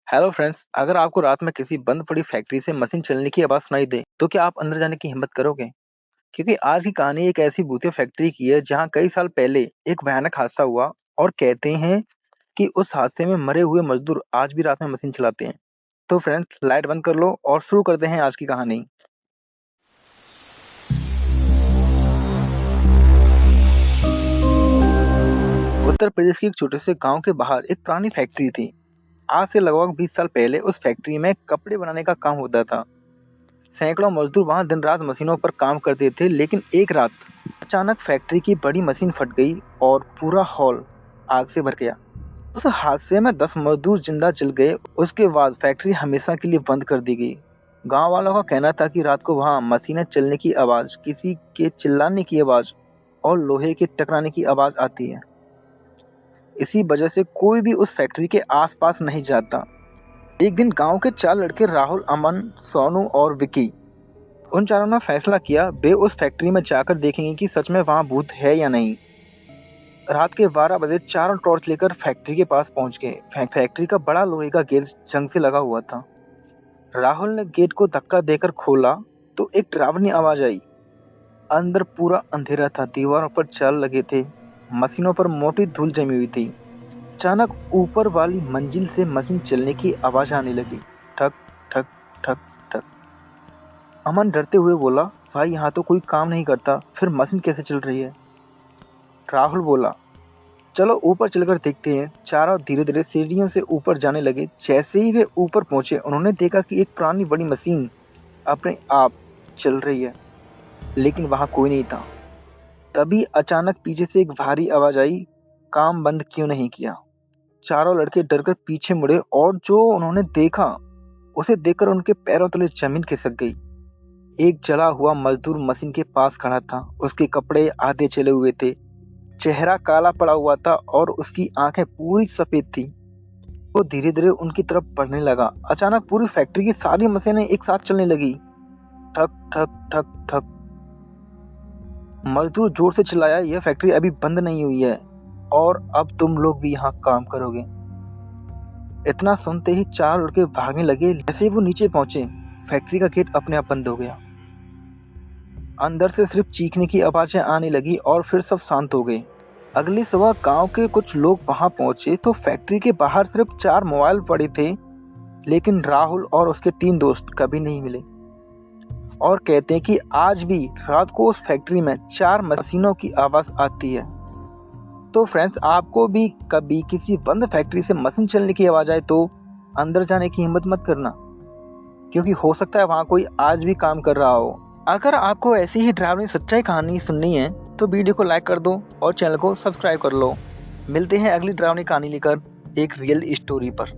Hello friends, अगर आपको रात में किसी बंद पड़ी फैक्ट्री से मशीन चलने की आवाज़ सुनाई दे, तो क्या आप अंदर जाने की हिम्मत करोगे? क्योंकि आज की कहानी एक ऐसी भूतिया फैक्ट्री की है जहां कई साल पहले एक भयानक हादसा हुआ और कहते हैं कि उस हादसे में मरे हुए मजदूर आज भी रात में मशीन चलाते हैं। तो फ्रेंड्स, लाइट बंद कर लो और शुरू करते हैं आज की कहानी। उत्तर प्रदेश के एक छोटे से गांव के बाहर एक पुरानी फैक्ट्री थी। आज से लगभग 20 साल पहले उस फैक्ट्री में कपड़े बनाने का काम होता था। सैकड़ों मजदूर वहां दिन रात मशीनों पर काम करते थे, लेकिन एक रात अचानक फैक्ट्री की बड़ी मशीन फट गई और पूरा हॉल आग से भर गया। उस हादसे में 10 मजदूर जिंदा जल गए। उसके बाद फैक्ट्री हमेशा के लिए बंद कर दी गई। गांव वालों का कहना था कि रात को वहां मशीनें चलने की आवाज, किसी के चिल्लाने की आवाज और लोहे के टकराने की आवाज आती है। इसी वजह से कोई भी उस फैक्ट्री के आसपास नहीं जाता। एक दिन गांव के 4 लड़के राहुल, अमन, सोनू और विकी, उन चारों ने फैसला किया वे उस फैक्ट्री में जाकर देखेंगे कि सच में वहां भूत है या नहीं। रात के 12 बजे चारों टॉर्च लेकर फैक्ट्री के पास पहुंच गए। फैक्ट्री का बड़ा लोहे का गेट जंग से लगा हुआ था। राहुल ने गेट को धक्का देकर खोला तो एक डरावनी आवाज आई। अंदर पूरा अंधेरा था, दीवारों पर जाल लगे थे, मशीनों पर मोटी धूल जमी हुई थी। अचानक ऊपर वाली मंजिल से मशीन चलने की आवाज आने लगी। ठक ठक ठक ठक। अमन डरते हुए बोला, भाई यहाँ तो कोई काम नहीं करता, फिर मशीन कैसे चल रही है? राहुल बोला, चलो ऊपर चलकर देखते हैं। चारों धीरे धीरे सीढ़ियों से ऊपर जाने लगे। जैसे ही वे ऊपर पहुंचे, उन्होंने देखा कि एक पुरानी बड़ी मशीन अपने आप चल रही है, लेकिन वहां कोई नहीं था। तभी अचानक पीछे से एक भारी आवाज आई, काम बंद क्यों नहीं किया? चारों लड़के डरकर पीछे मुड़े और जो उन्होंने देखा उसे देखकर उनके पैरों तले जमीन खिसक गई। एक जला हुआ मजदूर मशीन के पास खड़ा था। उसके कपड़े आधे जले हुए थे, चेहरा काला पड़ा हुआ था और उसकी आंखें पूरी सफेद थी। वो धीरे धीरे उनकी तरफ बढ़ने लगा। अचानक पूरी फैक्ट्री की सारी मशीनें एक साथ चलने लगी। ठक ठक ठक ठक। मजदूर जोर से चिल्लाया, यह फैक्ट्री अभी बंद नहीं हुई है और अब तुम लोग भी यहाँ काम करोगे। इतना सुनते ही चार लड़के भागने लगे। जैसे ही वो नीचे पहुंचे, फैक्ट्री का गेट अपने आप बंद हो गया। अंदर से सिर्फ चीखने की आवाजें आने लगी और फिर सब शांत हो गए। अगली सुबह गांव के कुछ लोग वहां पहुंचे तो फैक्ट्री के बाहर सिर्फ 4 मोबाइल पड़े थे, लेकिन राहुल और उसके 3 दोस्त कभी नहीं मिले। और कहते हैं कि आज भी रात को उस फैक्ट्री में 4 मशीनों की आवाज आती है। तो फ्रेंड्स, आपको भी कभी किसी बंद फैक्ट्री से मशीन चलने की आवाज आए तो अंदर जाने की हिम्मत मत करना, क्योंकि हो सकता है वहां कोई आज भी काम कर रहा हो। अगर आपको ऐसी ही डरावनी सच्चाई कहानी सुननी है तो वीडियो को लाइक कर दो और चैनल को सब्सक्राइब कर लो। मिलते हैं अगली डरावनी कहानी लेकर एक रियल स्टोरी पर।